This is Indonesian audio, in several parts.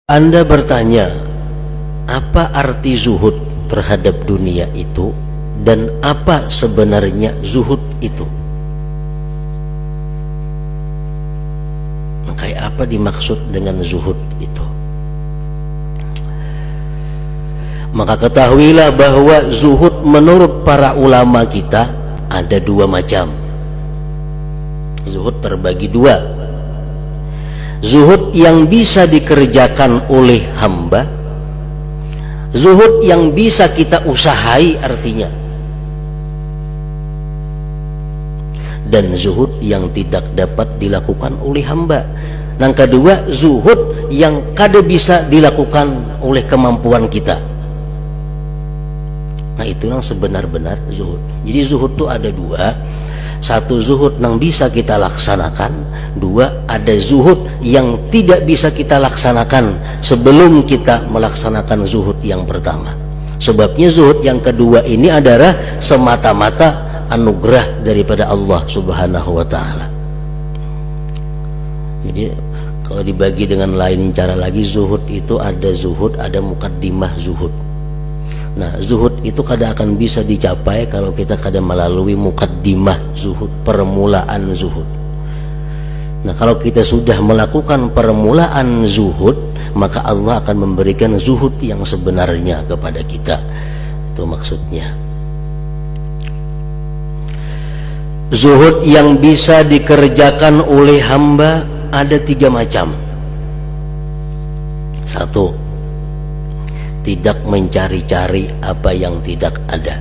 Anda bertanya, apa arti zuhud terhadap dunia itu dan apa sebenarnya zuhud itu? Kayak apa dimaksud dengan zuhud itu? Maka ketahuilah bahwa zuhud menurut para ulama kita ada dua macam. Zuhud terbagi dua. Zuhud yang bisa dikerjakan oleh hamba, zuhud yang bisa kita usahai artinya, dan zuhud yang tidak dapat dilakukan oleh hamba. Yang kedua, zuhud yang kada bisa dilakukan oleh kemampuan kita. Nah, itu yang sebenar-benar zuhud. Jadi zuhud itu ada dua. Satu, zuhud yang bisa kita laksanakan. Dua, ada zuhud yang tidak bisa kita laksanakan sebelum kita melaksanakan zuhud yang pertama. Sebabnya zuhud yang kedua ini adalah semata-mata anugerah daripada Allah Subhanahu wa ta'ala. Jadi kalau dibagi dengan lain cara lagi, zuhud itu ada zuhud, ada mukaddimah zuhud. Nah, zuhud itu kada akan bisa dicapai kalau kita kada melalui mukaddimah zuhud, permulaan zuhud. Nah, kalau kita sudah melakukan permulaan zuhud, maka Allah akan memberikan zuhud yang sebenarnya kepada kita. Itu maksudnya. Zuhud yang bisa dikerjakan oleh hamba ada tiga macam. Satu, tidak mencari-cari apa yang tidak ada.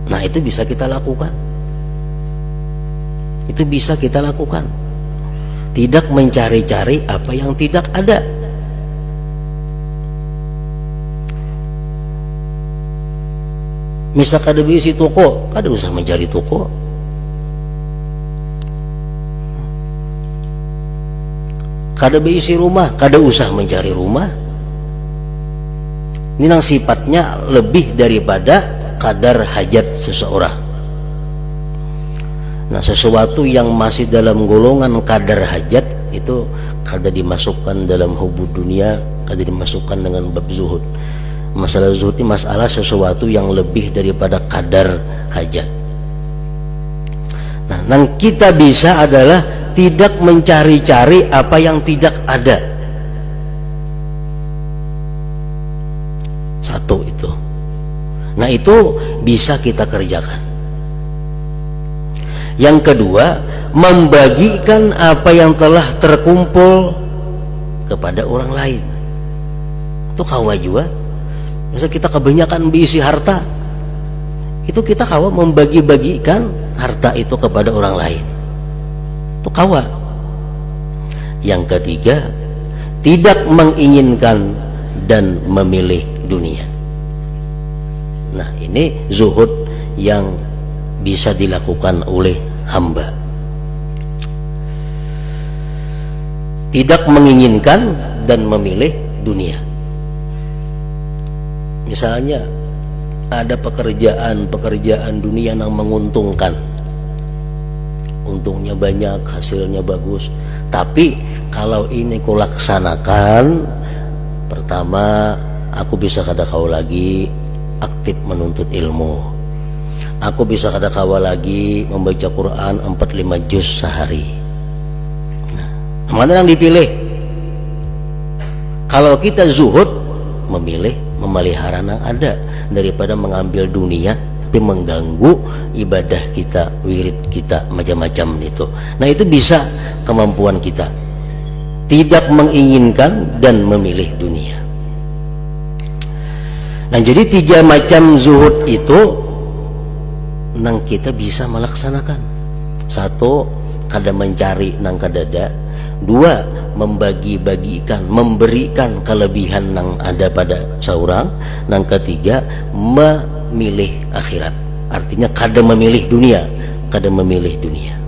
Nah, itu bisa kita lakukan. Itu bisa kita lakukan. Tidak mencari-cari apa yang tidak ada. Misal kada bisi toko, kada usah mencari toko. Kada beisi rumah, kada usah mencari rumah. Ini yang sifatnya lebih daripada kadar hajat seseorang. Nah, sesuatu yang masih dalam golongan kadar hajat itu kada dimasukkan dalam hubud dunia, kada dimasukkan dengan bab zuhud. Masalah zuhud ini masalah sesuatu yang lebih daripada kadar hajat. Nah, yang kita bisa adalah tidak mencari-cari apa yang tidak ada. Satu itu. Nah, itu bisa kita kerjakan. Yang kedua, membagikan apa yang telah terkumpul kepada orang lain. Itu kawa juga. Misal kita kebanyakan berisi harta, itu kita kawa membagi-bagikan harta itu kepada orang lain. Itu kawa. Yang ketiga, tidak menginginkan dan memilih dunia. Nah, ini zuhud yang bisa dilakukan oleh hamba. Tidak menginginkan dan memilih dunia. Misalnya ada pekerjaan dunia yang menguntungkan, untungnya banyak, hasilnya bagus, tapi kalau ini ku laksanakan, pertama aku bisa kada kau lagi aktif menuntut ilmu, aku bisa kada kawa lagi membaca Quran 4-5 juz sehari. Nah, mana yang dipilih? Kalau kita zuhud, memilih memelihara yang ada daripada mengambil dunia tapi mengganggu ibadah kita, wirid kita, macam-macam itu. Nah, itu bisa kemampuan kita. Tidak menginginkan dan memilih dunia. Nah, jadi tiga macam zuhud itu nang kita bisa melaksanakan. Satu, kada mencari nang kadada. Dua, membagi-bagikan, memberikan kelebihan nang ada pada seorang. Nang ketiga, memilih akhirat. Artinya kada memilih dunia, kada memilih dunia.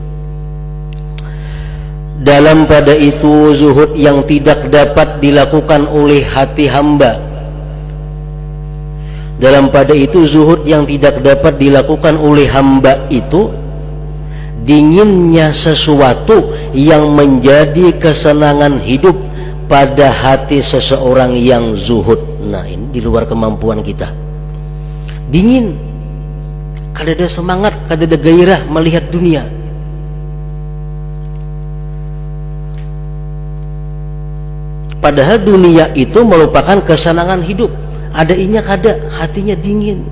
Dalam pada itu zuhud yang tidak dapat dilakukan oleh hati hamba. Dalam pada itu zuhud yang tidak dapat dilakukan oleh hamba itu dinginnya sesuatu yang menjadi kesenangan hidup pada hati seseorang yang zuhud. Nah, ini di luar kemampuan kita. Dingin, kada ada semangat, kada ada gairah melihat dunia. Padahal dunia itu merupakan kesenangan hidup. Ada inya kada, hatinya dingin,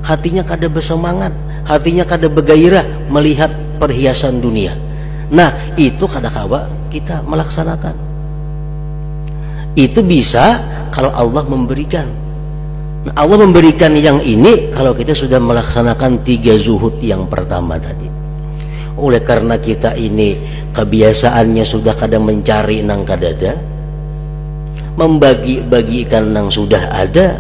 hatinya kada bersemangat, hatinya kada bergairah melihat perhiasan dunia. Nah, itu kada kawa kita melaksanakan. Itu bisa kalau Allah memberikan. Nah, Allah memberikan yang ini kalau kita sudah melaksanakan 3 zuhud yang pertama tadi. Oleh karena kita ini kebiasaannya sudah kada mencari nang kadada, membagi-bagikan nang sudah ada,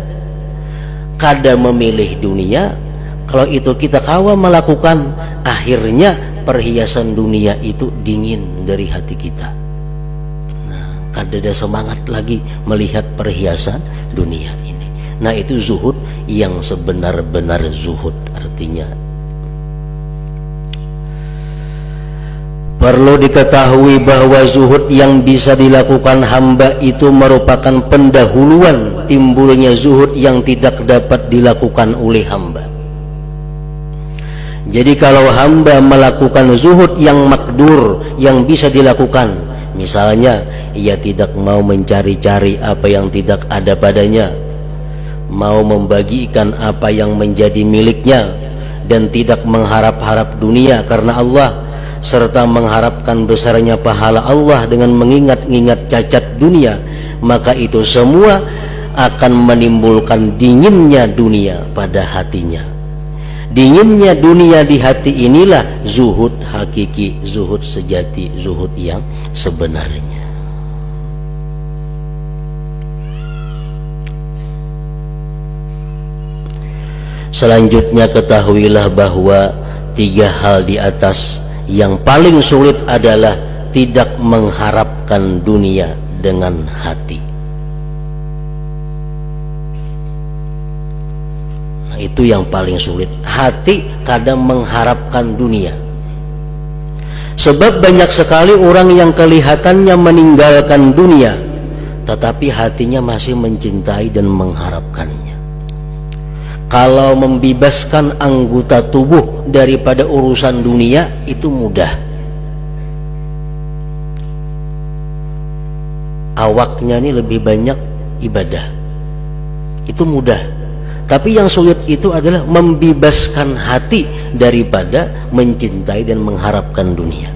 kada memilih dunia. Kalau itu kita kawa melakukan, akhirnya perhiasan dunia itu dingin dari hati kita. Nah, kada ada semangat lagi melihat perhiasan dunia ini. Nah, itu zuhud yang sebenar-benar zuhud. Artinya perlu diketahui bahwa zuhud yang bisa dilakukan hamba itu merupakan pendahuluan timbulnya zuhud yang tidak dapat dilakukan oleh hamba. Jadi kalau hamba melakukan zuhud yang makdur, yang bisa dilakukan, misalnya ia tidak mau mencari-cari apa yang tidak ada padanya, mau membagikan apa yang menjadi miliknya, dan tidak mengharap-harap dunia karena Allah, serta mengharapkan besarnya pahala Allah dengan mengingat-ingat cacat dunia, maka itu semua akan menimbulkan dinginnya dunia pada hatinya. Dinginnya dunia di hati inilah zuhud hakiki, zuhud sejati, zuhud yang sebenarnya. Selanjutnya ketahuilah bahwa 3 hal di atas yang paling sulit adalah tidak mengharapkan dunia dengan hati. Nah, itu yang paling sulit. Hati kadang mengharapkan dunia. Sebab banyak sekali orang yang kelihatannya meninggalkan dunia, tetapi hatinya masih mencintai dan mengharapkannya. Kalau membebaskan anggota tubuh daripada urusan dunia itu mudah. Awaknya ini lebih banyak ibadah, itu mudah. Tapi yang sulit itu adalah membebaskan hati daripada mencintai dan mengharapkan dunia.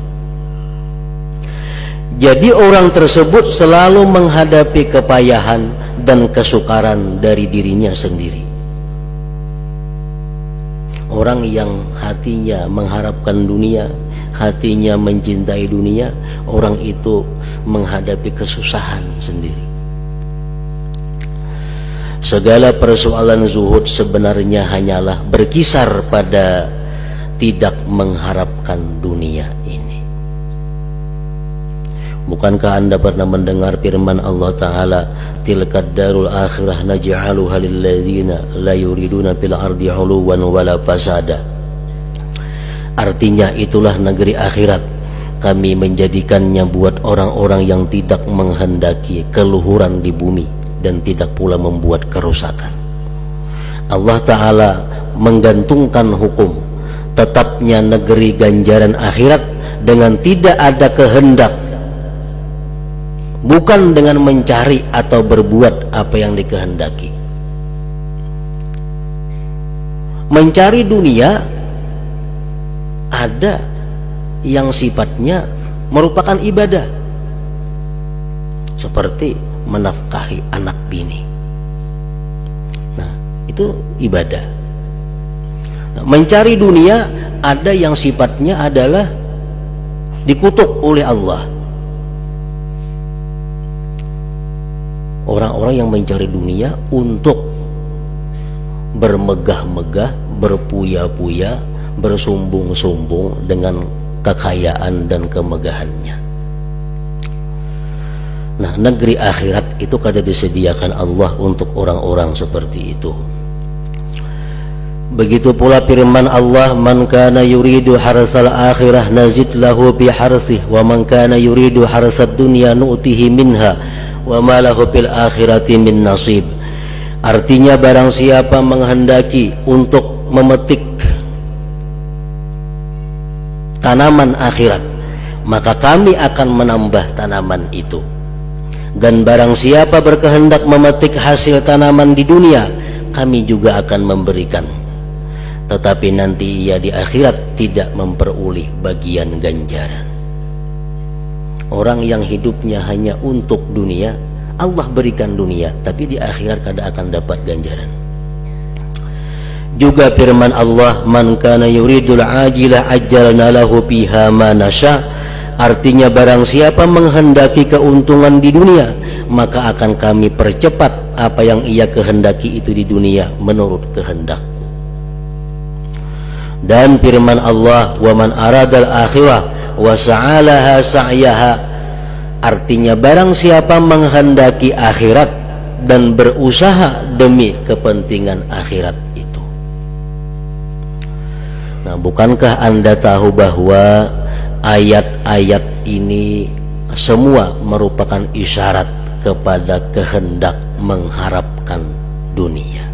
Jadi orang tersebut selalu menghadapi kepayahan dan kesukaran dari dirinya sendiri. Orang yang hatinya mengharapkan dunia, hatinya mencintai dunia, orang itu menghadapi kesusahan sendiri. Segala persoalan zuhud sebenarnya hanyalah berkisar pada tidak mengharapkan dunia ini. Bukankah Anda pernah mendengar firman Allah Ta'ala, tilkad darul akhirah naj'aluha lilladzina la yuriduna fil ardi 'uluwan wala fasada. Artinya itulah negeri akhirat, kami menjadikannya buat orang-orang yang tidak menghendaki keluhuran di bumi dan tidak pula membuat kerusakan. Allah Ta'ala menggantungkan hukum tetapnya negeri ganjaran akhirat dengan tidak ada kehendak, bukan dengan mencari atau berbuat apa yang dikehendaki. Mencari dunia ada yang sifatnya merupakan ibadah, seperti menafkahi anak bini. Nah, itu ibadah. Nah, mencari dunia ada yang sifatnya adalah dikutuk oleh Allah. Orang-orang yang mencari dunia untuk bermegah-megah, berpuya-puya, bersumbung-sumbung dengan kekayaan dan kemegahannya. Nah, negeri akhirat itu kada disediakan Allah untuk orang-orang seperti itu. Begitu pula firman Allah, man kana yuridu harsal akhirah nazid lahu bi harsih wa man kana yuridu harsad dunya nu'tihi minha wa ma lahu fil akhirati min nasib. Artinya barang siapa menghendaki untuk memetik tanaman akhirat, maka kami akan menambah tanaman itu. Dan barang siapa berkehendak memetik hasil tanaman di dunia, kami juga akan memberikan. Tetapi nanti ia di akhirat tidak memperoleh bagian ganjaran. Orang yang hidupnya hanya untuk dunia, Allah berikan dunia, tapi di akhirat kada akan dapat ganjaran. Juga firman Allah, man kana yuridul ajilah ajjalna lahu fiha ma nasya. Artinya barang siapa menghendaki keuntungan di dunia, maka akan kami percepat apa yang ia kehendaki itu di dunia menurut kehendak. Dan firman Allah, wa man aradal akhirah wa sa'alaha sa'yaha. Artinya barang siapa menghendaki akhirat dan berusaha demi kepentingan akhirat itu. Nah, bukankah Anda tahu bahwa ayat-ayat ini semua merupakan isyarat kepada kehendak mengharapkan dunia.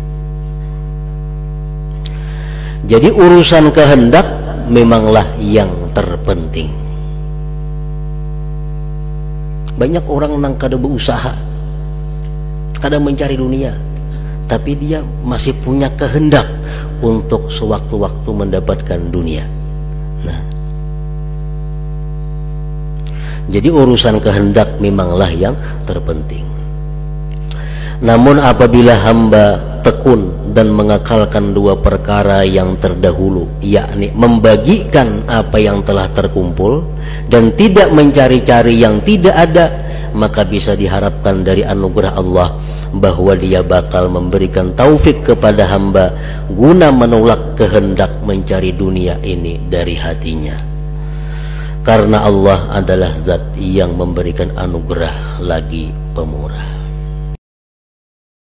Jadi urusan kehendak memanglah yang terpenting. Banyak orang nang kada berusaha, kada mencari dunia, tapi dia masih punya kehendak untuk sewaktu-waktu mendapatkan dunia. Nah, jadi urusan kehendak memanglah yang terpenting. Namun apabila hamba tekun dan mengekalkan dua perkara yang terdahulu, yakni membagikan apa yang telah terkumpul dan tidak mencari-cari yang tidak ada, maka bisa diharapkan dari anugerah Allah bahwa Dia bakal memberikan taufik kepada hamba guna menolak kehendak mencari dunia ini dari hatinya. Karena Allah adalah zat yang memberikan anugerah lagi pemurah.